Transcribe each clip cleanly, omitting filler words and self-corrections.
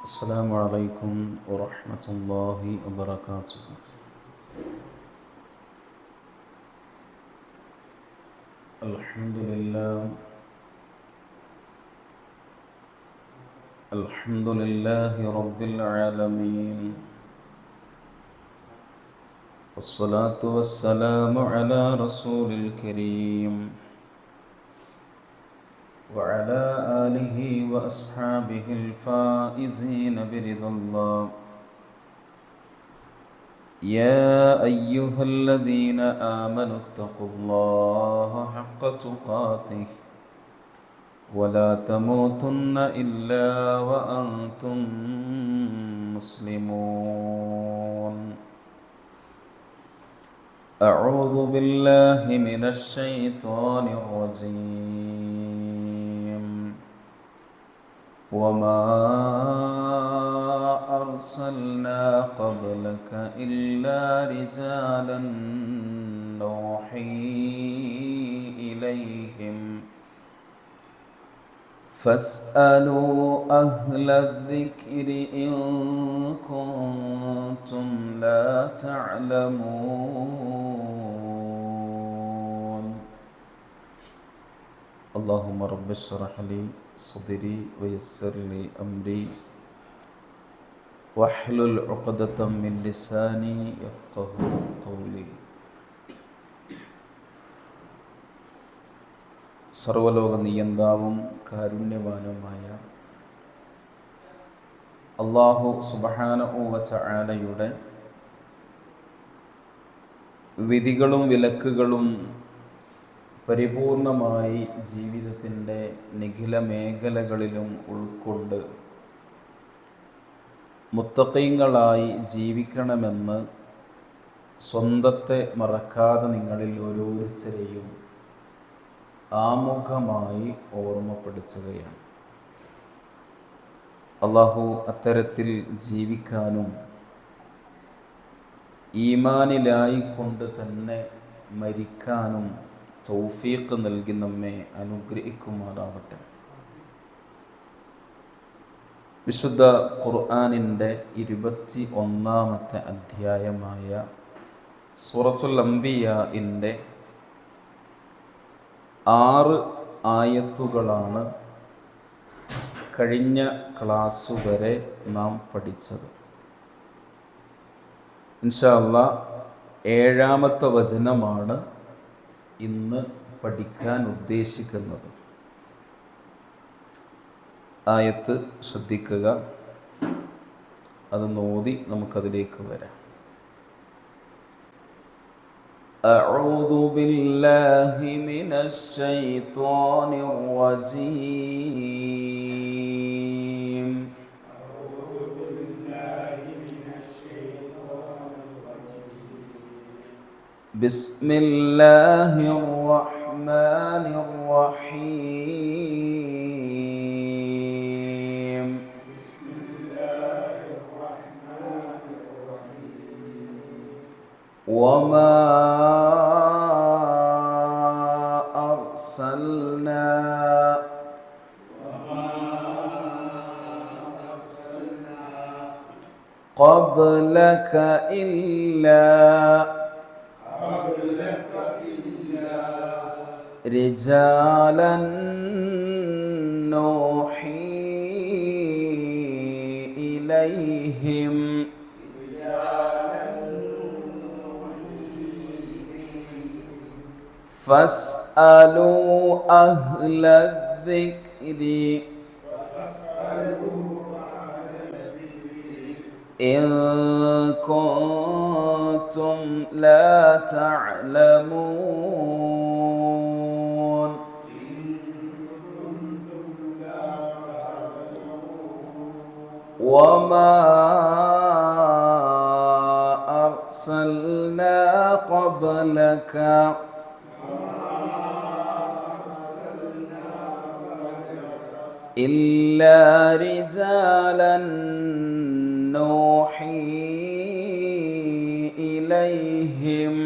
السلام عليكم ورحمة الله وبركاته. الحمد لله الحمد لله رب العالمين، والصلاة والسلام على رسول الكريم وعلى آله وأصحابه الفائزين برضا الله. يا أيها الذين آمنوا اتقوا الله حق تقاته ولا تموتن إلا وأنتم مسلمون. أعوذ بالله من الشيطان الرجيم. وما أرسلنا قبلك إلا رجالا نوحي إليهم فاسألوا أهل الذكر إن كنتم لا تعلمون. اللهم رب اشرح لي صدري ويسر لي أمري واحلل عقدة من لساني يفقه قولي. സർവലോക നിയന്താവും കാരുണ്യവാനുമായ അല്ലാഹു സുബ്ഹാനഹു വ തആലയുടെ വിധികളും വിലക്കുകളും പരിപൂർണമായി ജീവിതത്തിൻ്റെ നിഖില മേഖലകളിലും ഉൾക്കൊണ്ട് മുത്തഖീങ്ങളായി ജീവിക്കണമെന്ന് സ്വന്തത്തെ മറക്കാതെ നിങ്ങളിൽ ഓരോരുത്തരെയും ആമുഖമായി ഓർമ്മപ്പെടുത്തുകയാണ്. അല്ലാഹു അത്തരത്തിൽ ജീവിക്കാനും ഈമാനിലായി കൊണ്ട് തന്നെ മരിക്കാനും തൗഫീഖ് നൽകി നമ്മെ അനുഗ്രഹിക്കുമാറാവട്ടെ. വിശുദ്ധ ഖുർആനിൻ്റെ 21-ാമത്തെ അധ്യായമായ സൂറത്തുൽ അംബിയാഇൻ്റെ 6 ആയത്തുകളാണ് കഴിഞ്ഞ ക്ലാസ് വരെ നാം പഠിച്ചത്. ഇൻഷാ അല്ലാഹ് 7-ാമത്തെ വചനമാണ് ഇന്ന് പഠിക്കാൻ ഉദ്ദേശിക്കുന്നത്. ആയത്ത് ശ്രദ്ധിക്കുക, അത് നോതി നമുക്കതിലേക്ക് വരാം. أعوذ بالله من الشيطان الرجيم. بسم الله الرحمن الرحيم. وما أرسلنا قبلك إلا رجالا نوحي إليهم فاسألوا أهل الذكر إن كنتم لا تعلمون. وما أرسلنا قبلك إلا رجالا نوحي إليهم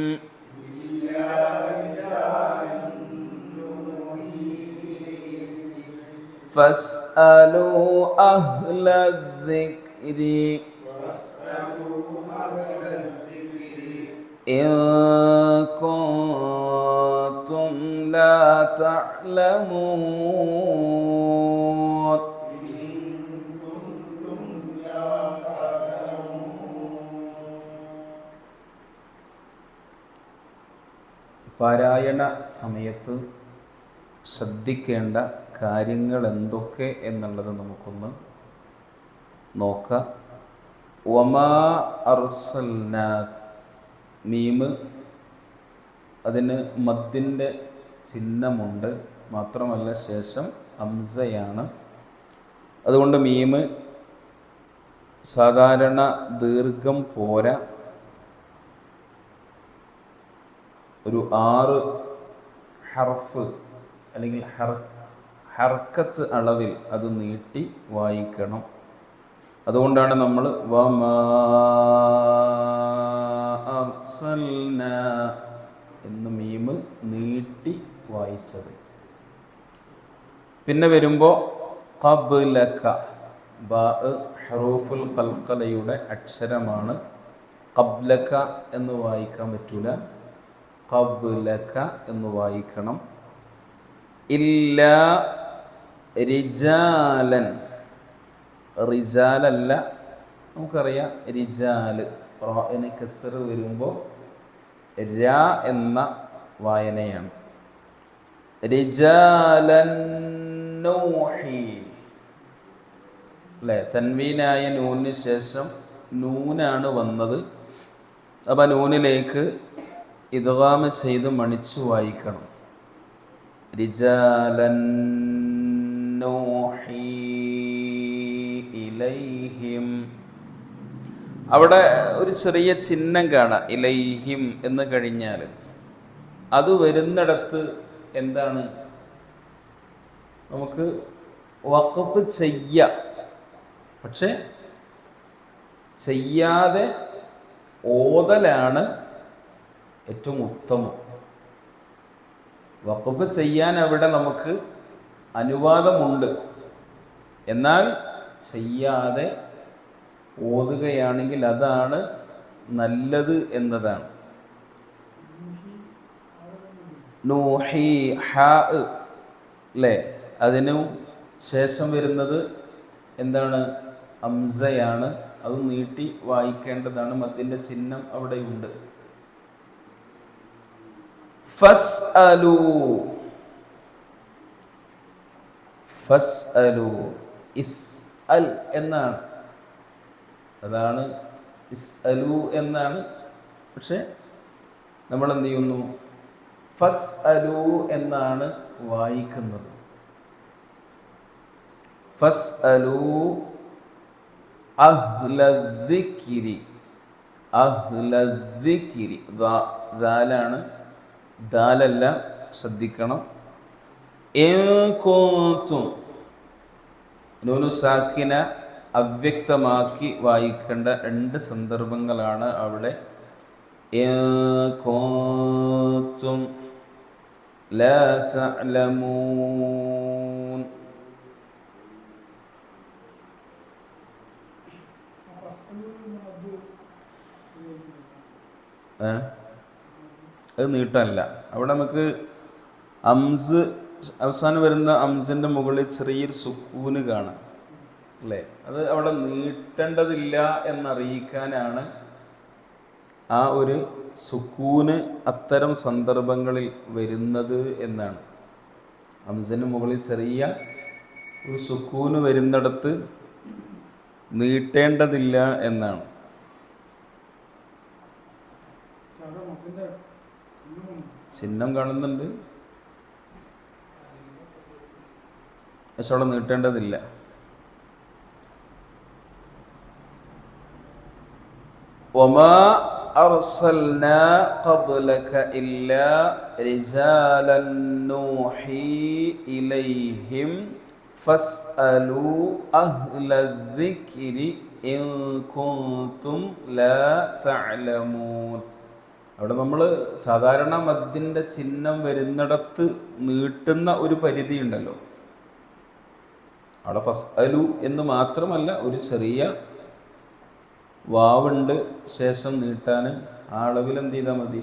ഫസ്അലു അഹ്ല الذിക്രി ഇൻ കുൻതും ലാ തഅലമൂൻ. പാരായണ സമയത്ത് ശ്രദ്ധിക്കേണ്ട കാര്യങ്ങൾ എന്തൊക്കെ എന്നുള്ളത് നമുക്കൊന്ന് നോക്കാം. വമാ അർസൽനാ, മീമ് അതിന് മദ്ദിൻ്റെ ചിഹ്നമുണ്ട്, മാത്രമല്ല ശേഷം ഹംസയാണ്. അതുകൊണ്ട് മീമ് സാധാരണ ദീർഘം പോരാ, ഒരു 6 ഹർഫ് അല്ലെങ്കിൽ ഹർക്കത്ത് അളവിൽ അത് നീട്ടി വായിക്കണം. അതുകൊണ്ടാണ് നമ്മൾ വമാ അർസൽനാ എന്ന് മീമ് നീട്ടി വായിച്ചത്. പിന്നെ വരുമ്പോൾ ഖബ്ലക, ബാ ഹറൂഫുൽ ഖൽഖലയുടെ അക്ഷരമാണ്. ഖബ്ലക എന്ന് വായിക്കാൻ പറ്റൂല, ഖബ്ലക എന്ന് വായിക്കണം. ഇല്ലാ റിജാലൻ, റിജാലല്ല, നമുക്കറിയാം റിജാല്, റാഇന് കസ്ർ വരുമ്പോൾ രാ എന്ന വായനയാണ്. റിജാലൻ നൂഹി അല്ലേ, തൻവീനായ നൂനിന് ശേഷം നൂനാണ് വന്നത്. അപ്പം നൂനിലേക്ക് ഇദ്ഗാം ചെയ്ത് മണിച്ചു വായിക്കണം. റിജാലൻ നൂഹി ഇലൈഹിം, അവിടെ ഒരു ചെറിയ ചിഹ്നം കാണാം, ഇലൈഹിം എന്ന് കഴിഞ്ഞാൽ. അത് വരുന്നിടത്ത് എന്താണ്, നമുക്ക് വഖഫ് ചെയ്യാം, പക്ഷെ ചെയ്യാതെ ഓതലാണ് ഏറ്റവും ഉത്തമം. വഖഫ് ചെയ്യാൻ അവിടെ നമുക്ക് അനുവാദമുണ്ട്, എന്നാൽ ചെയ്യാതെ ഓതുകയാണെങ്കിൽ അതാണ് നല്ലത് എന്നതാണ്. നൂഹി ഹാ അല്ലേ, അതിനു ശേഷം വരുന്നത് എന്താണ്, ഹംസയാണ്. അത് നീട്ടി വായിക്കേണ്ടതാണ്, മദ്ദിന്റെ ചിഹ്നം അവിടെയുണ്ട്. ഫസ്അലു, ഫസ്അലു ഇസ്അൽ എന്നാണ്, അതാണ് ഇസ്അലു എന്നാണ്. പക്ഷെ നമ്മൾ എന്ത് ചെയ്യുന്നു, ഫസ്അലു എന്നാണ് വായിക്കുന്നത്. ഫസ്അലു അഹ്ലദ്ദിക്രി, അഹ്ലദ്ദിക്രി, ദാലാണ്, ദാലല്ല, ശ്രദ്ധിക്കണം. ഇൻ കുൻതും, നൂനു സാക്കിന അവ്യക്തമാക്കി വായിക്കേണ്ട 2 സന്ദർഭങ്ങളാണ് അവിടെ. ഇൻ കുൻതും ലാ തഅലമൂൻ, അത് നീട്ടല്ല. അവിടെ നമുക്ക് അംസ് അവസാനം വരുന്ന അംസിൻ്റെ മുകളിൽ ചെറിയൊരു സുക്കൂന് കാണാം അല്ലേ, അത് അവിടെ നീട്ടേണ്ടതില്ല എന്നറിയിക്കാനാണ് ആ ഒരു സുക്കൂന് അത്തരം സന്ദർഭങ്ങളിൽ വരുന്നത് എന്നാണ്. അംസിന് മുകളിൽ ചെറിയ ഒരു സുക്കൂന് വരുന്നിടത്ത് നീട്ടേണ്ടതില്ല എന്നാണ്. ചിഹ്നം കാണുന്നുണ്ട്, പക്ഷെ അവിടെ നീട്ടേണ്ടതില്ല. വമാ അർസൽനാ ഖബ്ലക ഇല്ലാ റിജാലൻ നൂഹി ഇലൈഹിം ഫസ്അലു അഹ്ലദ്ദിക്രി ഇൻ കുൻതും ലാ തഅലമൂൻ. അവിടെ നമ്മൾ സാധാരണ മദ്ദിൻ്റെ ചിഹ്നം വരുന്നിടത്ത് നീട്ടുന്ന ഒരു പരിധി ഉണ്ടല്ലോ, അവിടെ ഫസ്അലു എന്ന് മാത്രമല്ല, ഒരു ചെറിയ വാവുണ്ട് ശേഷം നീട്ടാൻ, ആ അളവിൽ എന്ത് ചെയ്താൽ മതി,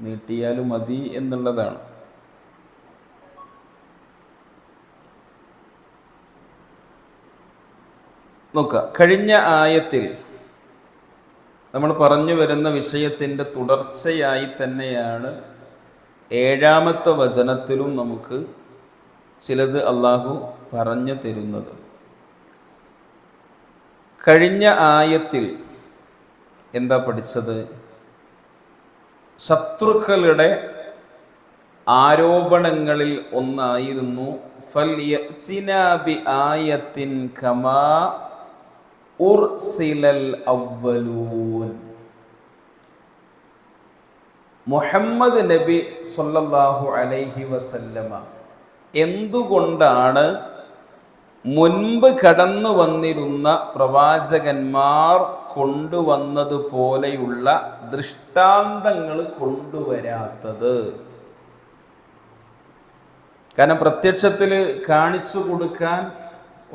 നീട്ടിയാലും മതി എന്നുള്ളതാണ്. നോക്കുക, കഴിഞ്ഞ ആയത്തിൽ നമ്മൾ പറഞ്ഞു വരുന്ന വിഷയത്തിൻ്റെ തുടർച്ചയായി തന്നെയാണ് 7-ാമത്തെ വചനത്തിലും നമുക്ക് ചിലത് അള്ളാഹു പറഞ്ഞു തരുന്നത്. കഴിഞ്ഞ ആയത്തിൽ എന്താ പഠിച്ചത്? ശത്രുക്കളുടെ ആരോപണങ്ങളിൽ ഒന്നായിരുന്നു ഫൽയഅ്തിനാ ബിആയത്തിൻ കമാ ഉർസിലൽ അവ്വലൂൻ. മുഹമ്മദ് നബി സ്വല്ലല്ലാഹു അലൈഹി വസല്ലമ എന്തുകൊണ്ടാണ് മുൻപ് കടന്നു വന്നിരുന്ന പ്രവാചകന്മാർ കൊണ്ടുവന്നതുപോലെയുള്ള ദൃഷ്ടാന്തങ്ങൾ കൊണ്ടുവരാത്തത്? കാരണം പ്രത്യക്ഷത്തിൽ കാണിച്ചു കൊടുക്കാൻ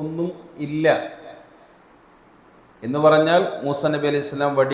ഒന്നും ഇല്ല എന്ന് പറഞ്ഞാൽ മൂസ നബി അലൈഹി സ്വലാം